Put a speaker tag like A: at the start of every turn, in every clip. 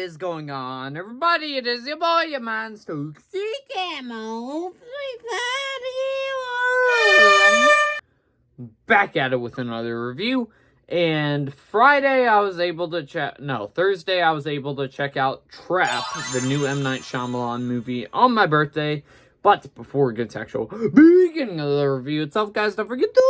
A: is going on, everybody? It is your boy, your man, Stokesy Camo. Back at it with another review. And Thursday I was able to check out Trap, the new M. Night Shyamalan movie, on my birthday. But before we get to actual beginning of the review itself, guys, don't forget to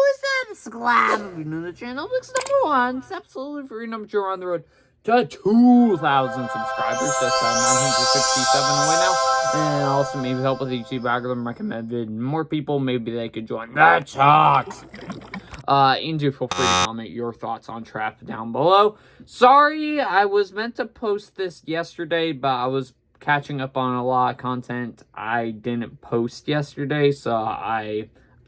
A: subscribe if you're new to the channel. Because #1, it's absolutely free. #2, we're on the road to 2,000 subscribers. That's 967 away now. And also maybe help with YouTube algorithm recommended more people. Maybe they could join the talks. And do feel free to comment your thoughts on Trap down below. Sorry, I was meant to post this yesterday, but I was catching up on a lot of content I didn't post yesterday, so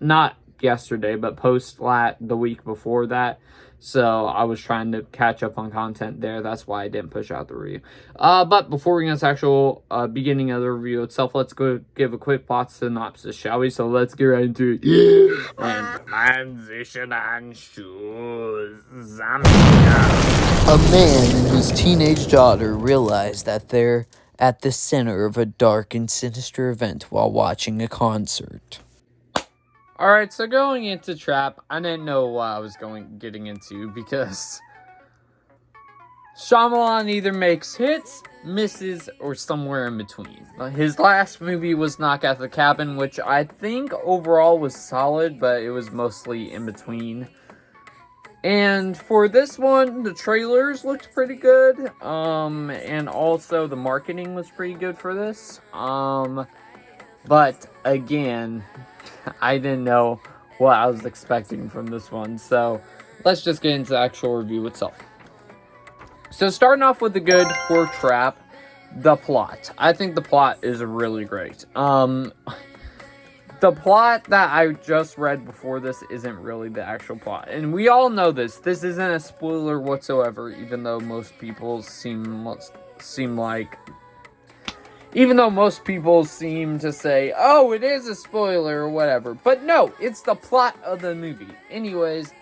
A: not yesterday, but the week before that. So I was trying to catch up on content there. That's why I didn't push out the review. But before we get to actual beginning of the review itself, let's go give a quick plot synopsis, shall we? So let's get right into it. And transition and shoes.
B: A man and his teenage daughter realize that they're at the center of a dark and sinister event while watching a concert.
A: Alright, so going into Trap, I didn't know what I was getting into because Shyamalan either makes hits, misses, or somewhere in between. His last movie was Knock at the Cabin, which I think overall was solid, but it was mostly in between. And for this one, the trailers looked pretty good, and also the marketing was pretty good for this. But again, I didn't know what I was expecting from this one, so let's just get into the actual review itself. So starting off with the good for Trap, the plot. I think the plot is really great. The plot that I just read before this isn't really the actual plot, and we all know this. This isn't a spoiler whatsoever, even though most people seem to say, oh, it is a spoiler or whatever. But no, it's the plot of the movie. Anyways,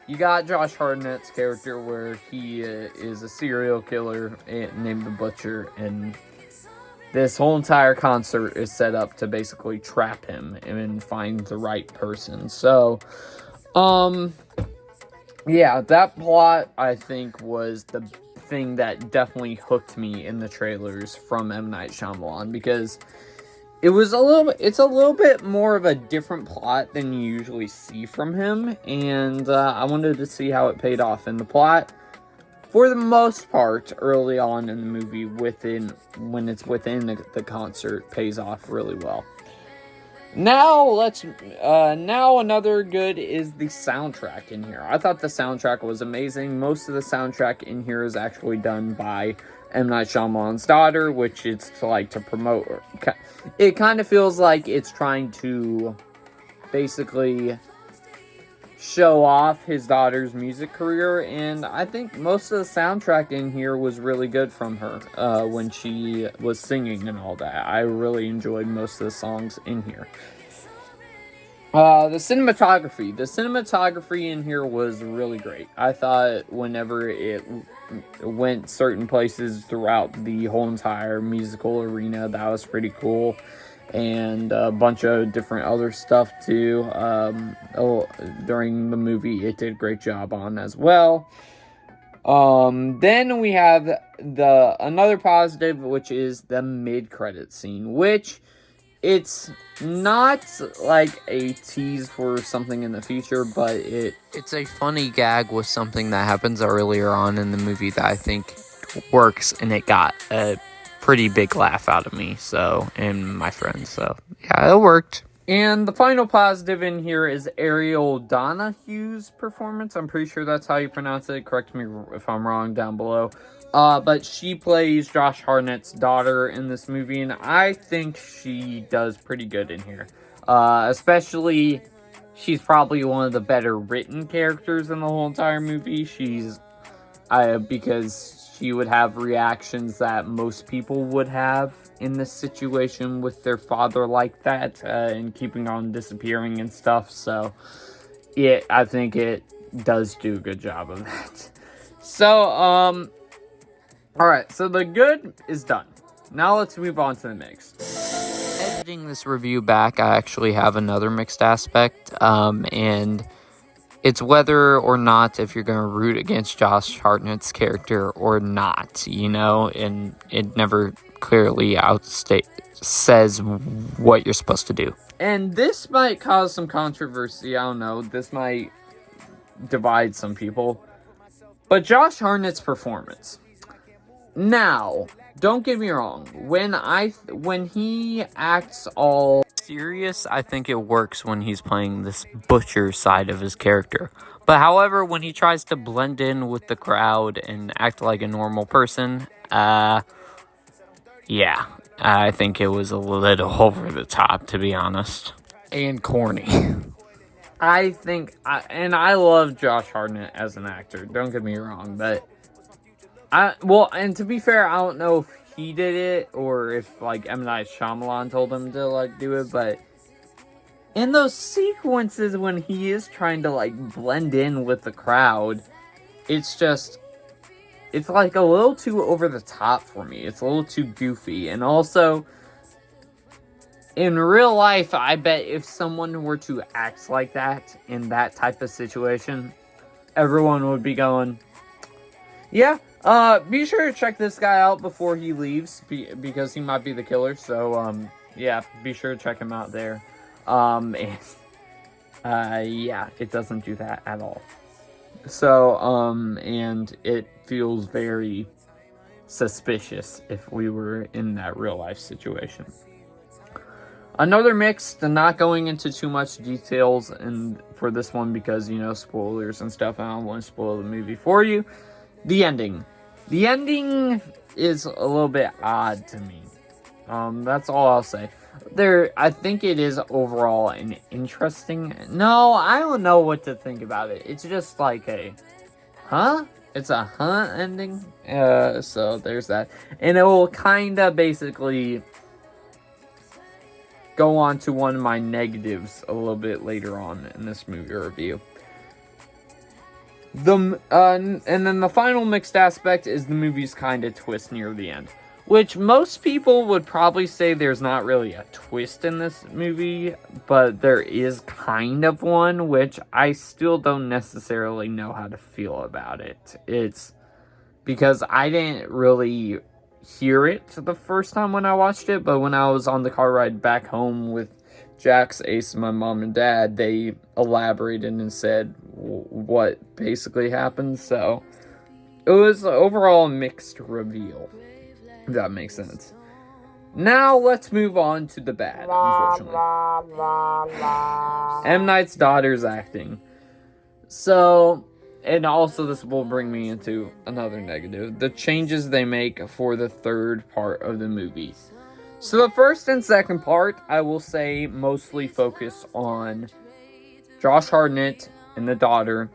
A: you got Josh Hartnett's character where he is a serial killer named the Butcher, and this whole entire concert is set up to basically trap him and find the right person. So, yeah, that plot, I think, was the thing that definitely hooked me in the trailers from M. Night Shyamalan, because it's a little bit more of a different plot than you usually see from him, and I wanted to see how it paid off. In the plot, for the most part, early on in the movie, when it's within the concert, pays off really well. Now another good is the soundtrack in here. I thought the soundtrack was amazing. Most of the soundtrack in here is actually done by M. Night Shyamalan's daughter, which it's to promote. It kind of feels like it's trying to basically show off his daughter's music career, and I think most of the soundtrack in here was really good from her when she was singing and all that. I really enjoyed most of the songs in here. The cinematography in here was really great. I thought whenever it went certain places throughout the whole entire musical arena, that was pretty cool. And a bunch of different other stuff too during the movie, it did a great job on as well. Then we have another positive, which is the mid-credit scene, which it's not like a tease for something in the future, but it's a funny gag with something that happens earlier on in the movie that I think works, and it got a pretty big laugh out of me, and my friends, so yeah, it worked. And the final positive in here is Ariel Donahue's performance. I'm pretty sure that's how you pronounce it. Correct me if I'm wrong down below. But she plays Josh Hartnett's daughter in this movie, and I think she does pretty good in here. Especially, she's probably one of the better written characters in the whole entire movie. Because she would have reactions that most people would have in this situation with their father like that, and keeping on disappearing and stuff. So, I think it does do a good job of that. So, Alright, so the good is done. Now let's move on to the mixed.
B: Editing this review back, I actually have another mixed aspect, and it's whether or not if you're going to root against Josh Hartnett's character or not, and it never clearly says what you're supposed to do.
A: And this might cause some controversy, I don't know, this might divide some people, but Josh Hartnett's performance. Now, don't get me wrong, when he acts all
B: serious, I think it works when he's playing this butcher side of his character. But however, when he tries to blend in with the crowd and act like a normal person, I think it was a little over the top, to be honest. And corny.
A: I love Josh Hartnett as an actor, don't get me wrong, but and to be fair, I don't know if he did it or if M. Night Shyamalan told him to do it, but in those sequences when he is trying to blend in with the crowd, it's a little too over the top for me. It's a little too goofy. And also, in real life, I bet if someone were to act like that in that type of situation, everyone would be going, yeah, be sure to check this guy out before he leaves, because he might be the killer. So, yeah, be sure to check him out there. It doesn't do that at all. So, and it feels very suspicious if we were in that real life situation. Another mix, not going into too much details for this one because, spoilers and stuff. I don't want to spoil the movie for you. The ending. The ending is a little bit odd to me. That's all I'll say. I think it is overall an interesting... No, I don't know what to think about it. It's just like it's a ending. So there's that. And it will kind of basically go on to one of my negatives a little bit later on in this movie review. And then the final mixed aspect is the movie's kind of twist near the end, which most people would probably say there's not really a twist in this movie, but there is kind of one, which I still don't necessarily know how to feel about it. It's because I didn't really hear it the first time when I watched it, but when I was on the car ride back home with Jax, Ace, my mom and dad, they elaborated and said what basically happened. So it was overall a mixed reveal, if that makes sense. Now let's move on to the bad, unfortunately. M. Night's daughter's acting. So, and also this will bring me into another negative. The changes they make for the third part of the movie. So the first and second part, I will say, mostly focus on Josh Hartnett and the daughter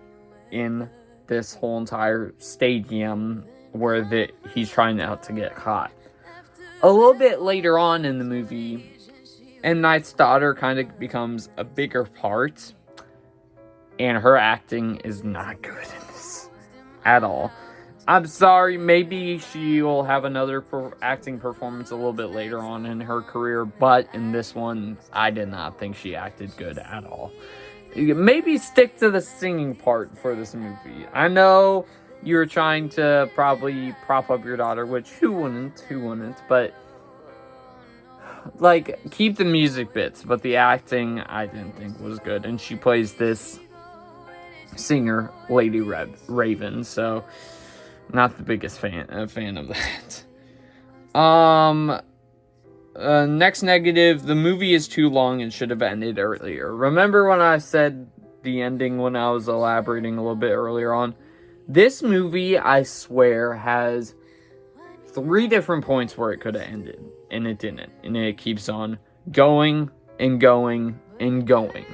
A: in this whole entire stadium where he's trying not to get caught. A little bit later on in the movie, M. Night's daughter kind of becomes a bigger part, and her acting is not good in this at all. I'm sorry, maybe she will have another acting performance a little bit later on in her career, but in this one, I did not think she acted good at all. Maybe stick to the singing part for this movie. I know you're trying to probably prop up your daughter, which who wouldn't, but keep the music bits, but the acting I didn't think was good, and she plays this singer, Lady Raven, so not the biggest fan of that. Next negative, the movie is too long and should have ended earlier. Remember when I said the ending when I was elaborating a little bit earlier on? This movie, I swear, has 3 different points where it could have ended, and it didn't. And it keeps on going and going and going.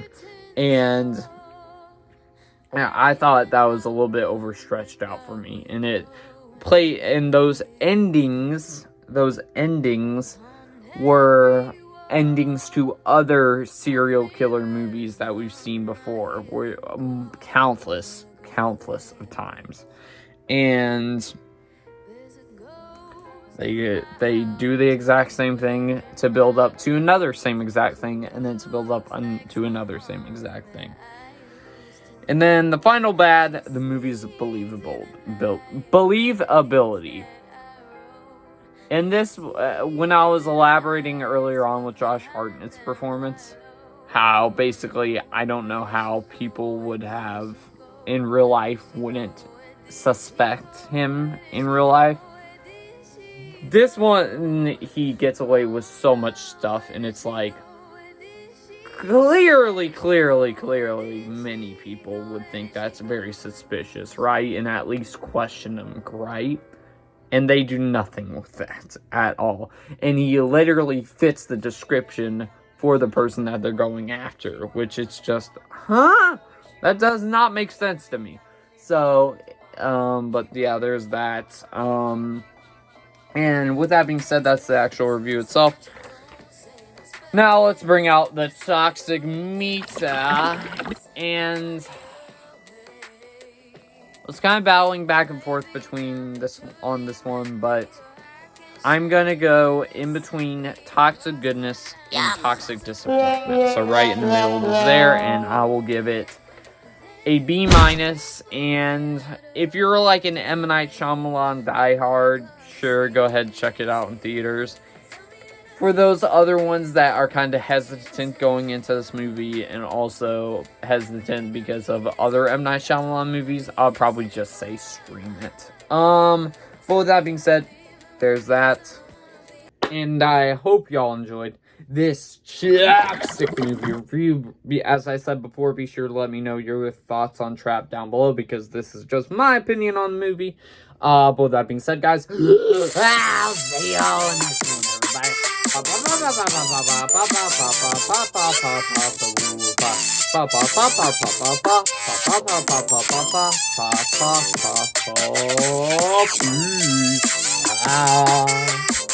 A: And I thought that was a little bit overstretched out for me. And those endings were endings to other serial killer movies that we've seen before, were countless of times. And They do the exact same thing to build up to another same exact thing, and then to build up to another same exact thing. And then the final bad, the movie's believability. And this, when I was elaborating earlier on with Josh Hartnett's performance, how basically I don't know how people would have in real life wouldn't suspect him in real life. This one, he gets away with so much stuff, and it's like, clearly, many people would think that's very suspicious, right? And at least question him, right? And they do nothing with that at all. And he literally fits the description for the person that they're going after, which it's just, that does not make sense to me. So, but yeah, there's that. And with that being said, that's the actual review itself. Now let's bring out the toxic meat, and I was kind of battling back and forth between this one, but I'm gonna go in between toxic goodness and toxic disappointment. So right in the middle is there, and I will give it a B-. And if you're like an M. Night Shyamalan diehard, sure, go ahead and check it out in theaters. For those other ones that are kind of hesitant going into this movie and also hesitant because of other M. Night Shyamalan movies, I'll probably just say stream it. But with that being said, there's that. And I hope y'all enjoyed this toxic movie review. As I said before, be sure to let me know your thoughts on Trap down below, because this is just my opinion on the movie. But with that being said, guys, I'll see y'all in the next one, everybody. Peace out.